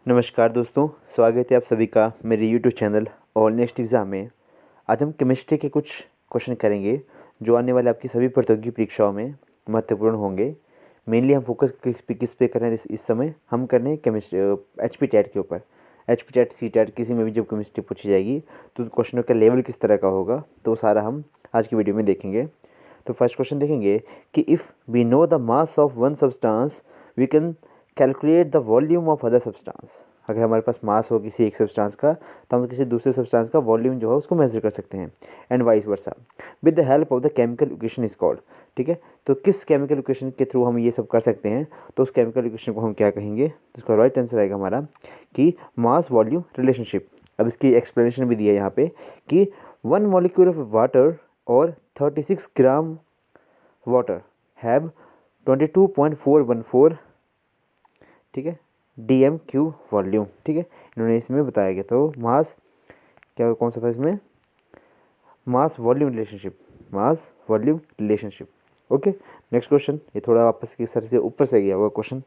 नमस्कार दोस्तों, स्वागत है आप सभी का मेरे यूट्यूब चैनल और नेक्स्ट एग्ज़ाम में। आज हम केमिस्ट्री के कुछ क्वेश्चन करेंगे जो आने वाले आपकी सभी प्रतियोगी परीक्षाओं में महत्वपूर्ण होंगे। मेनली हम फोकस किस पे कर रहे हैं इस समय हम कर रहे हैं केमिस्ट्री एच पी टेट के ऊपर। H P TET C TET किसी में भी जब केमिस्ट्री पूछी जाएगी तो क्वेश्चनों का लेवल किस तरह का होगा तो वो सारा हम आज की वीडियो में देखेंगे। तो फर्स्ट क्वेश्चन देखेंगे कि if we know the mass of one substance we can calculate the volume of other substance. अगर हमारे पास मास हो किसी एक सब्सटेंस का तो हम किसी दूसरे सब्सटेंस का वॉल्यूम जो है उसको मेजर कर सकते हैं and vice versa with the help of the chemical equation is called. ठीक है, तो किस केमिकल इक्वेशन के थ्रू हम ये सब कर सकते हैं तो उस केमिकल इक्वेशन को हम क्या कहेंगे। तो इसका राइट आंसर आएगा हमारा कि मास वॉल्यूम रिलेशनशिप। अब इसकी एक्सप्लेनेशन भी दिया है यहाँ पे कि 1 मॉलिक्यूल ऑफ वाटर और 36 ग्राम वाटर हैव 22.414, ठीक है, डीएम क्यू वॉल्यूम। ठीक है, इन्होंने इसमें बताया गया। तो मास क्या कौन सा था इसमें, mass volume relationship, mass volume relationship. Okay, next question, ये थोड़ा वापस की सर से ऊपर से गया हुआ क्वेश्चन।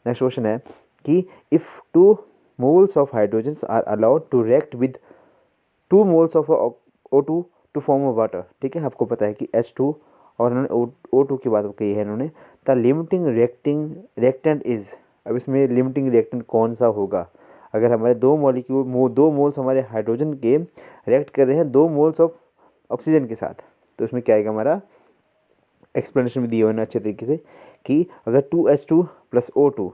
नेक्स्ट क्वेश्चन है कि if 2 moles of hydrogen are allowed to react with 2 moles of O2 to form of water. ठीक है, आपको पता है कि H2 और इन्होंने O2 की बात कही है इन्होंने। द लिमिटिंग रिएक्टेंट इज, अब इसमें लिमिटिंग रिएक्टेंट कौन सा होगा। अगर हमारे 2 मोल्स हमारे हाइड्रोजन के रिएक्ट कर रहे हैं 2 मोल्स ऑफ ऑक्सीजन के साथ, तो इसमें क्या आएगा हमारा, एक्सप्लेनेशन भी दिया हुआ है अच्छे तरीके से कि अगर 2H2 प्लस O2,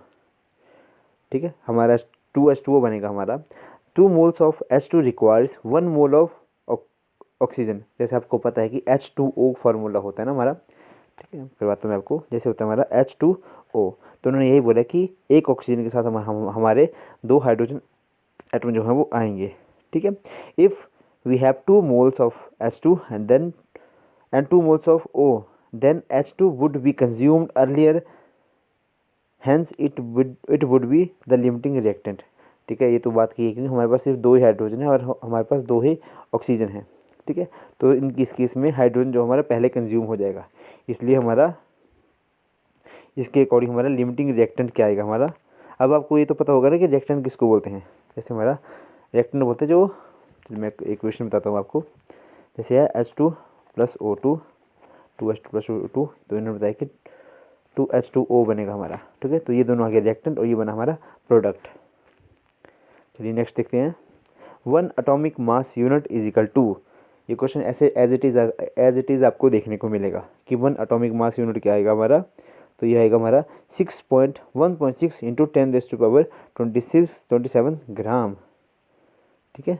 ठीक है, हमारा 2H2O बनेगा हमारा। 2 moles of H2 requires 1 mole of oxygen. जैसे आपको पता है कि H2O फार्मूला होता है ना हमारा। ठीक है, करवाता हूँ मैं आपको। जैसे होता है हमारा H2O, तो उन्होंने यही बोला कि एक ऑक्सीजन के साथ हमारे 2 हाइड्रोजन एटम जो हैं वो आएंगे। ठीक है, if we have 2 moles of H2 and 2 moles of O, then H2 would be consumed earlier, hence it would be the limiting reactant. ठीक है, ये तो बात की है क्योंकि हमारे पास सिर्फ 2 ही हाइड्रोजन है और हमारे पास 2 ही ऑक्सीजन है। ठीक है, तो इस केस में हाइड्रोजन जो हमारा पहले कंज्यूम हो जाएगा, इसलिए हमारा इसके अकॉर्डिंग हमारा लिमिटिंग रिएक्टेंट क्या आएगा हमारा। अब आपको ये तो पता होगा ना कि रिएक्टेंट किसको बोलते हैं। जैसे हमारा रिएक्टेंट बोलते हैं जो, मैं एक क्वेश्चन बताता हूँ आपको। जैसे है H2 plus O2, 2H2 plus O2, तो इन्होंने बताया कि 2H2O बनेगा हमारा। ठीक है, तो ये दोनों आ गए रिएक्टेंट और ये बना हमारा प्रोडक्ट। चलिए नेक्स्ट देखते हैं। 1 atomic mass unit is equal to, ये क्वेश्चन ऐसे एज इट इज़ आपको देखने को मिलेगा कि 1 एटॉमिक मास यूनिट क्या आएगा हमारा। तो ये आएगा हमारा 1.6 इंटू 10⁻26 ग्राम। ठीक है,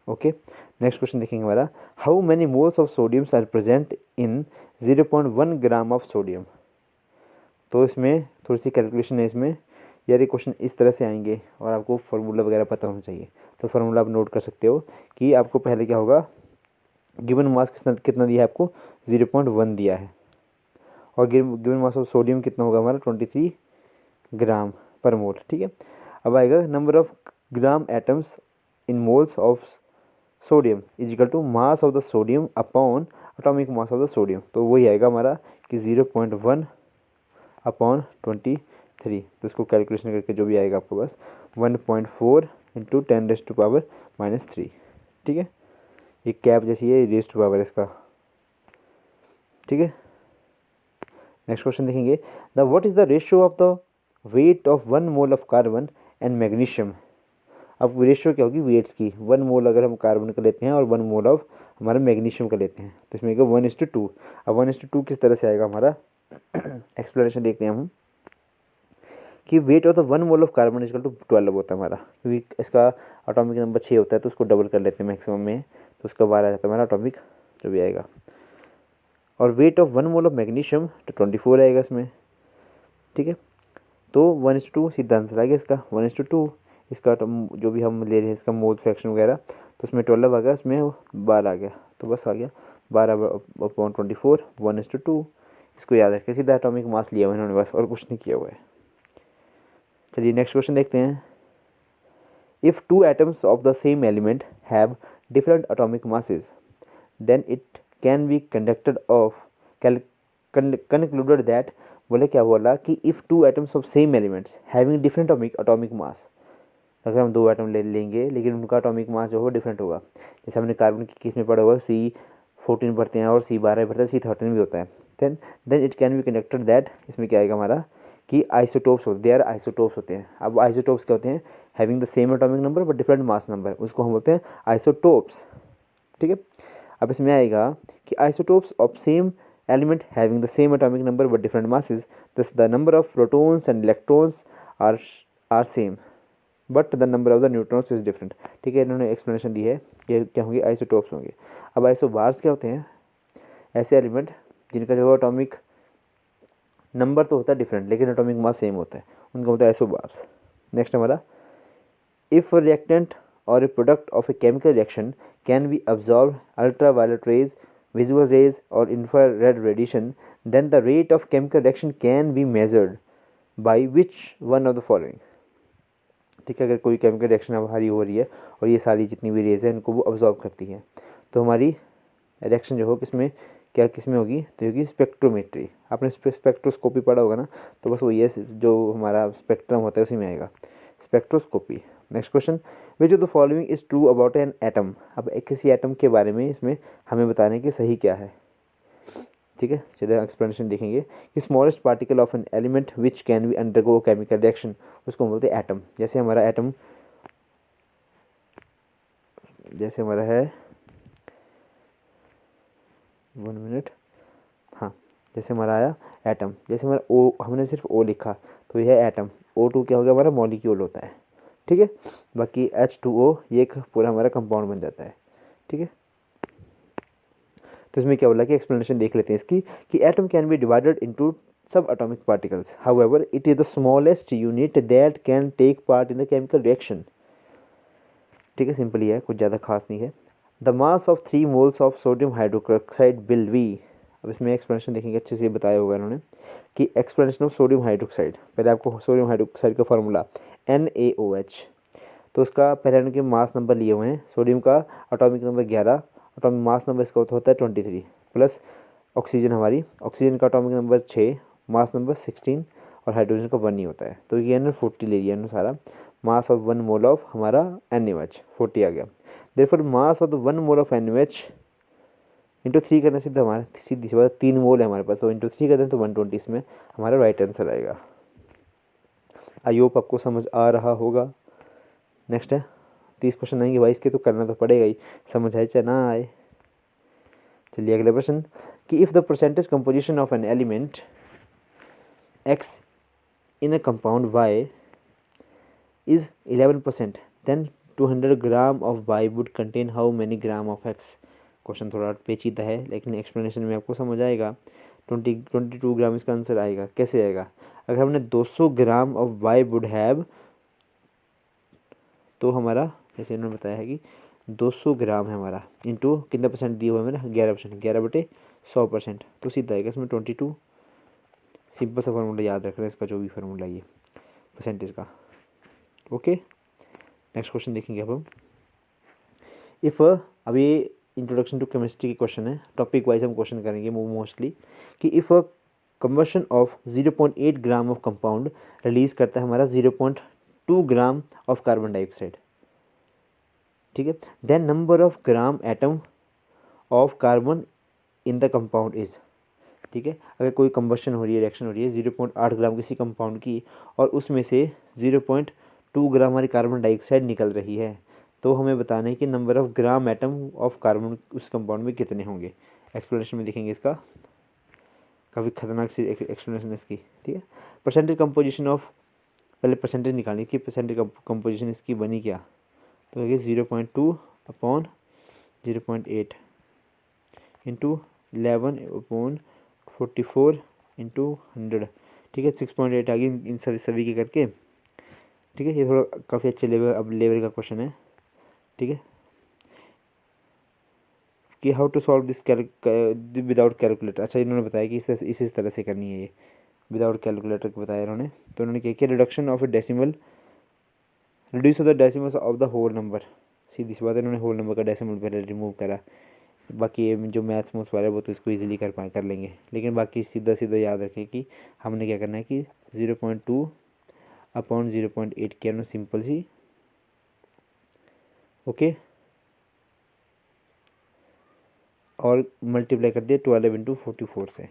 ओके, नेक्स्ट क्वेश्चन देखेंगे हमारा। How many moles of sodium are present in 0.1 gram of sodium. तो इसमें थोड़ी सी कैलकुलेशन है इसमें यार। ये क्वेश्चन इस तरह से आएंगे और आपको फार्मूला वगैरह पता होना चाहिए। तो फार्मूला आप नोट कर सकते हो कि आपको पहले क्या होगा, गिवन मास कितना दिया है आपको, 0.1 दिया है, और गिवन मास ऑफ सोडियम कितना होगा हमारा 23 ग्राम पर मोल। ठीक है, अब आएगा number of gram atoms in moles of sodium is equal to mass of the sodium upon atomic mass of the sodium. तो वही आएगा हमारा कि 0.1 अपॉन 23। तो इसको कैलकुलेशन करके जो भी आएगा आपको बस 1.4 इंटू 10⁻⁻3। ठीक है, ये कैप जैसी है, रेज टू पावर इसका। ठीक है, नेक्स्ट क्वेश्चन देखेंगे। The what is the ratio of the weight of 1 mole of carbon and magnesium. अब रेशियो क्या होगी वेट्स की, 1 मोल अगर हम कार्बन का लेते हैं और 1 मोल ऑफ हमारा मैग्नीशियम का लेते हैं तो इसमें 1:2। अब 1:2 किस तरह से आएगा हमारा, एक्सप्लेनेशन देखते हैं हम कि weight of the 1 mole of carbon is equal to 12 होता है हमारा, क्योंकि इसका एटॉमिक नंबर 6 होता है तो उसको डबल कर लेते हैं मैक्सिमम में, तो उसका 12 आ जाता है हमारा एटॉमिक जो भी आएगा। और weight of 1 mole of magnesium तो 24 आएगा इसमें। ठीक है, तो 1:2 सीधा आंसर आ गया इसका 1:2। इसका जो भी हम ले रहे हैं इसका मोल फ्रैक्शन वगैरह, तो उसमें 12 आ गया, उसमें 12 आ गया, तो बस आ गया 12/24 1:2। इसको याद रखें, सीधा एटॉमिक मास लिया हुआ है इन्होंने बस, और कुछ नहीं किया हुआ है। चलिए नेक्स्ट क्वेश्चन देखते हैं। If 2 atoms of the same element have different atomic masses, then it can be conducted of concluded that बोले क्या बोला कि if two atoms of same elements having different atomic mass, अगर हम दो एटम ले लेंगे लेकिन उनका अटोमिक मास जो हो डिफरेंट होगा, जैसे हमने कार्बन की केस में पढ़ा होगा C14 पढ़ते हैं और C12 पढ़ते हैं, C13 भी होता है, then it can be conducted that, इसमें क्या आएगा हमारा कि आइसोटोप्स होते, देयर आइसोटोप्स होते हैं। अब आइसोटोप्स क्या होते हैं, having the same atomic number but different mass number, उसको हम बोलते हैं आइसोटोप्स। ठीक है, अब इसमें आएगा कि isotopes of same element having the same atomic number but different masses, thus the number of protons and electrons are same but the number of the neutrons is different. ठीक है, इन्होंने एक्सप्लेनेशन दी है कि क्या होंगे, आइसोटोप्स होंगे। अब isobars क्या होते हैं, ऐसे एलिमेंट जिनका जो एटॉमिक नंबर तो होता है डिफरेंट लेकिन एटॉमिक मास सेम होता है, उनको होता है आइसोबार्स। नेक्स्ट हमारा, इफ रिएक्टेंट और a product of a chemical reaction can be absorb ultraviolet rays, visual rays or infrared radiation, then the rate of chemical reaction can be measured by which one of the following। ठीक है, अगर कोई chemical reaction हमारी हो रही है और ये सारी जितनी भी रेज है इनको वो अब्जॉर्ब करती हैं, तो हमारी रिएक्शन जो हो किसमें, क्या किसमें होगी, तो होगी स्पेक्ट्रोमेट्री। आपने स्पेक्ट्रोस्कोपी पढ़ा होगा ना, तो बस वो ये जो हमारा स्पेक्ट्रम होता है उसी में आएगा, spectroscopy. Next question, which of the following is true about an atom. अब किसी एटम के बारे में इसमें हमें बताने की सही क्या है। ठीक है, चलिए एक्सप्लेनेशन देखेंगे कि smallest particle of an element which can be undergo chemical reaction, उसको हम बोलते हैं एटम। जैसे हमारा एटम, जैसे हमारा है 1 मिनट, हाँ, जैसे हमारा आया एटम, जैसे हमारा ओ, हमने सिर्फ ओ लिखा तो यह है एटम। O2 क्या हो गया, हमारा मॉलिक्यूल होता है। ठीक है, बाकी H2O ये एक पूरा हमारा कंपाउंड बन जाता है। ठीक है, तो इसमें क्या बोला कि एक्सप्लेनेशन देख लेते हैं इसकी, कि atom can be divided into sub atomic particles, however it is the smallest unit that can take part in the chemical reaction. ठीक है, सिंपल ही है, कुछ ज़्यादा खास नहीं है। The mass of 3 moles of sodium hydroxide will be, अब इसमें एक्सप्लेनेशन देखेंगे, अच्छे से बताया होगा इन्होंने कि एक्सप्लेनेशन ऑफ सोडियम हाइड्रोक्साइड, पहले आपको सोडियम हाइड्रोक्साइड का फार्मूला NaOH, तो उसका पहले उनके मास नंबर लिए हुए हैं, सोडियम का atomic number 11, atomic mass number इसका होता है 23, प्लस ऑक्सीजन हमारी, ऑक्सीजन का एटॉमिक नंबर 6, मास नंबर 16 और हाइड्रोजन का 1 ही होता है, तो ये ना 40 ले लिया इन्होंने सारा। मास ऑफ 1 मोल ऑफ हमारा NaOH 40 आ गया, therefore mass of the 1 mole of NaOH into 3 करने से हमारा सीधी सी बात 3 मोल है हमारे पास, तो इंटू 3 करते हैं तो 120 इसमें हमारा राइट आंसर आएगा। आई होप आपको समझ आ रहा होगा। नेक्स्ट है 30 क्वेश्चन आएंगे भाई, इसके तो करना तो पड़ेगा ही, समझ आए चाहे ना आए। चलिए अगला प्रश्न, कि if the percentage composition of an element X in a compound Y is 11%, then 200 gram of Y would contain how many gram of X। Question थोड़ा पेचीदा है लेकिन एक्सप्लेनेशन में आपको समझ आएगा। 22 ग्राम इसका आंसर आएगा। कैसे आएगा, अगर हमने 200 gram of Y would have, तो हमारा जैसे इन्होंने बताया है कि 200 ग्राम है हमारा, इंटू कितना परसेंट दिया हुआ है मेरा 11%, 11/100%, तो सीधा आएगा इसमें 22। सिंपल सा फार्मूला याद रखना है इसका, जो भी फार्मूला ये परसेंटेज का। ओके, नेक्स्ट क्वेश्चन देखेंगे अब हम। इफ़ अब ये इंट्रोडक्शन टू केमिस्ट्री के क्वेश्चन है, टॉपिक वाइज हम क्वेश्चन करेंगे मोस्टली, कि if a combustion of 0.8 gram of compound release करता है हमारा 0.2 ग्राम ऑफ कार्बन डाइऑक्साइड। ठीक है, then number of gram atom of carbon in the compound is. ठीक है, अगर कोई कंबशन हो रही है, रिएक्शन हो रही है 0.8 ग्राम किसी कंपाउंड की और उसमें से 0.2 ग्राम हमारी कार्बन डाइऑक्साइड निकल रही है, तो हमें बताना है कि number of gram atom of carbon उस कंपाउंड में कितने होंगे। एक्सप्लेनेशन में देखेंगे इसका, काफ़ी खतरनाक सी एक्सप्लेनेशन इसकी। ठीक है, परसेंटेज कंपोजिशन ऑफ, पहले परसेंटेज निकालनी कि परसेंटेज कंपोजिशन इसकी बनी क्या, तो ये 0.2 अपॉन 0.8 इंटू 11/44 इंटू 100। ठीक है, 6.8 आ गई इन सभी के करके। ठीक है, ये थोड़ा काफ़ी अच्छे लेवल का क्वेश्चन है। ठीक है, कि how to solve this without calculator. अच्छा, इन्होंने बताया कि इस तरह से करनी है ये, विदाउट कैलकुलेटर को बताया इन्होंने। तो उन्होंने क्या किया, reduction of a decimal, reduce of the decimals of the whole number. सीधी सी बात है, इन्होंने होल नंबर का डेसिमल पहले रिमूव करा, बाकी ये जो मैथ्स मूथ्स वाले वो तो इसको ईजिली कर लेंगे, लेकिन बाकी सीधा सीधा याद रखें कि हमने क्या करना है कि 0.2 अपॉन 0.8 किया ना, सिंपल सी। ओके, और मल्टीप्लाई कर दिया 12 इंटू 44 से,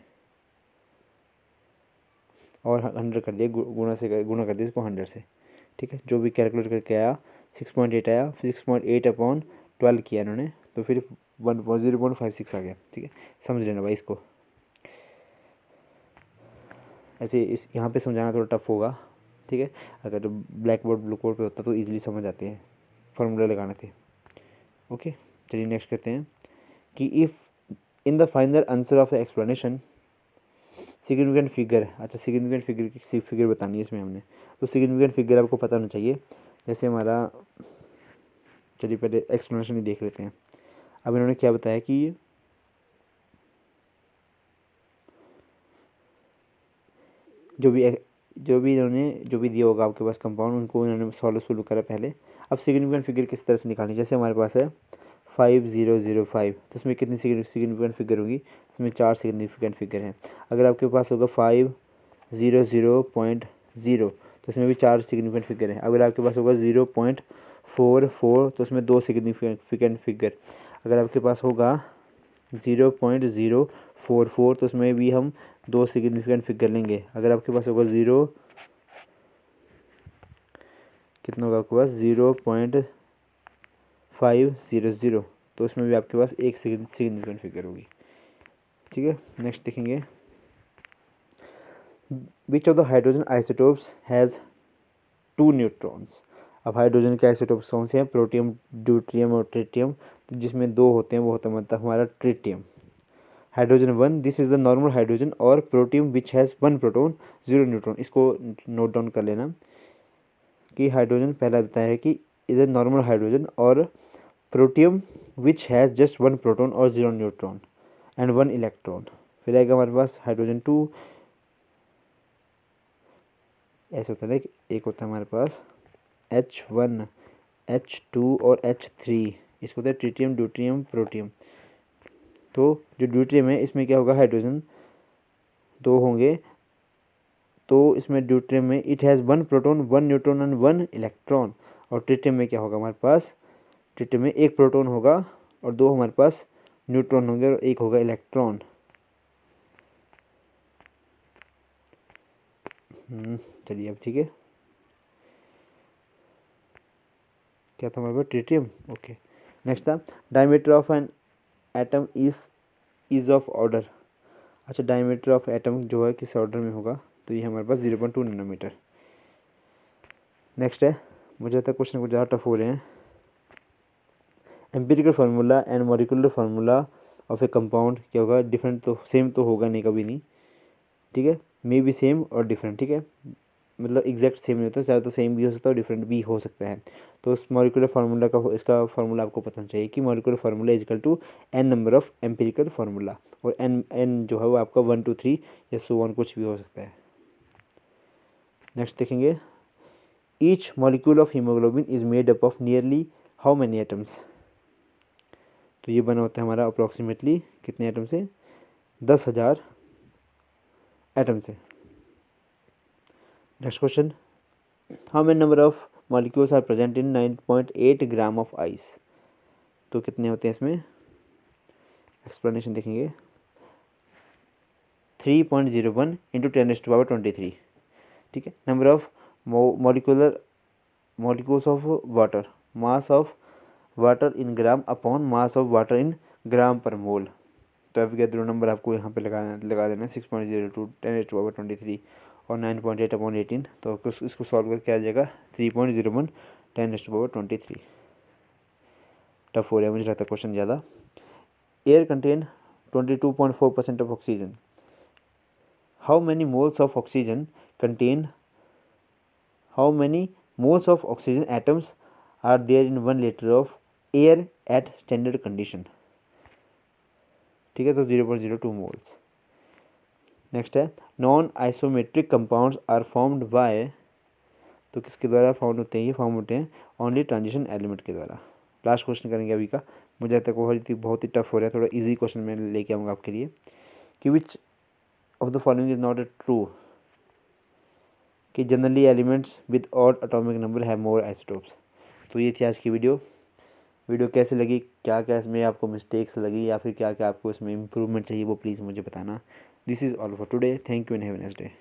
और 100 कर दिया, गुणा कर दिया इसको 100 से। ठीक है, जो भी कैलकुलेट करके आया 6.8 आया, 6.8 अपॉन 12 किया इन्होंने, तो फिर 0.56 आ गया। ठीक है, समझ लेना भाई इसको। ऐसे इस यहाँ पे समझाना थोड़ा टफ होगा। ठीक है, अगर ब्लैक बोर्ड ब्लू बोर्ड पे होता तो ईजिली समझ आते हैं, फार्मूले लगाने थे। ओके, चलिए नेक्स्ट करते हैं कि if in the final answer of explanation significant figure, अच्छा सिग्निफिकेंट फिगर की फिगर बतानी है इसमें हमने, तो सिग्निफिकेंट फिगर आपको पता होना चाहिए। जैसे हमारा, चलिए पहले एक्सप्लेनेशन ही देख लेते हैं। अब इन्होंने क्या बताया कि जो भी इन्होंने जो भी दिया होगा आपके पास कंपाउंड, उनको इन्होंने सोल्व करा पहले। अब सिग्निफिकेंट फिगर किस तरह से निकालनी, जैसे हमारे पास है 5005, तो इसमें कितनी सिग्निफिकेंट फिगर होगी, इसमें 4 सिग्निफिकेंट फिगर हैं। अगर आपके पास होगा 500.0, तो इसमें भी 4 सिग्निफिकेंट फिगर हैं। अगर आपके पास होगा 0.44, तो इसमें 2 सिग्निफिकेंट फिगर। अगर आपके पास होगा 0.044, तो उसमें भी हम 2 सिग्निफिकेंट फिगर लेंगे। अगर आपके पास होगा कितना होगा आपके पास 0.500, तो उसमें भी आपके पास 1 सिग्निफिकेंट फिगर होगी। ठीक है, नेक्स्ट देखेंगे, विच of the hydrogen isotopes has 2 neutrons. अब हाइड्रोजन के आइसोटोप्स कौन से हैं, प्रोटियम, ड्यूट्रियम और ट्रिटियम। तो जिसमें 2 होते हैं वो होता है मतलब हमारा tritium. Hydrogen 1, this is the normal hydrogen, और protium which has 1 proton 0 neutron. इसको नोट डाउन कर लेना कि हाइड्रोजन पहला बताया है कि इज़ ए नॉर्मल हाइड्रोजन, और protium which has just 1 proton और 0 न्यूट्रॉन एंड 1 इलेक्ट्रॉन। फिर आएगा हमारे पास हाइड्रोजन 2, ऐसे होता है ना, एक होता है हमारे पास H1, H2 और H3, इसको होता है ट्रिटियम, ड्यूट्रियम, प्रोटियम। तो जो ड्यूट्रियम है इसमें क्या होगा, हाइड्रोजन 2 होंगे, तो इसमें ड्यूट्रियम में it has 1 proton 1 neutron and 1 electron. और ट्रिटियम में क्या होगा हमारे पास, ट्रिटियम में 1 प्रोटॉन होगा और 2 हमारे पास न्यूट्रॉन होंगे और 1 होगा इलेक्ट्रॉन। चलिए अब ठीक है, क्या था हमारे पास, ट्रिटियम। ओके, नेक्स्ट था diameter of an atom is of order. अच्छा, डायमीटर ऑफ एटम जो है किस ऑर्डर में होगा, तो ये हमारे पास 0.2 नैनोमीटर। नेक्स्ट है, मुझे लगता है क्वेश्चन कुछ ज़्यादा टफ हो रहे हैं। Empirical formula and molecular formula of A compound क्या होगा, डिफरेंट तो सेम तो होगा नहीं कभी नहीं। ठीक है, मे बी सेम और डिफरेंट। ठीक है, मतलब एग्जैक्ट सेम नहीं होता, चाहे तो सेम भी हो सकता है और डिफरेंट भी हो सकता है। तो उस मॉलिक्यूलर फार्मूला का, इसका फार्मूला आपको पता चाहिए कि molecular formula is equal to n number of empirical formula, और n जो है वो आपका 1 2 3 या सो वन कुछ भी हो सकता है। नेक्स्ट देखेंगे, each molecule of haemoglobin is made up of nearly how many atoms. तो ये बना होता है हमारा अप्रॉक्सीमेटली कितने एटम से, 10,000 एटम से। Next question, how many number of molecules are present in 9.8 gram of ice. तो कितने होते हैं इसमें, एक्सप्लेनेशन देखेंगे, 3.01 इंटू 10⁻23। ठीक है, number of molecules of water, mass of water in gram upon mass of water in gram per mole. तो Avogadro number आपको यहाँ पे लगा देना है 6.02 10⁻23 और 9.8 अपॉन 18। तो इसको सॉल्व करके आ जाएगा 3.01 10⁻23। टफ हो रहा है मुझे लगता है क्वेश्चन ज़्यादा। Air contain 22.4% of oxygen. How many moles of oxygen contain, how many moles of oxygen atoms are there in 1 litre of air at standard condition. ठीक है, तो 0.02 मोल्स। नेक्स्ट है, non isometric compounds are formed by, तो किसके द्वारा form होते हैं, ये फॉर्म होते हैं ओनली ट्रांजिशन एलिमेंट के द्वारा। लास्ट क्वेश्चन करेंगे अभी का, मुझे लगता है बहुत ही टफ हो रहा है, थोड़ा इजी क्वेश्चन मैं लेके आऊँगा आपके लिए कि which of the following is not a true, कि generally elements with odd atomic number have more isotopes. तो ये थी आज की वीडियो कैसे लगी, क्या क्या इसमें आपको मिस्टेक्स लगी या फिर क्या क्या आपको इसमें इम्प्रूवमेंट चाहिए, वो प्लीज़ मुझे बताना। This is all for today, thank you and have a nice day.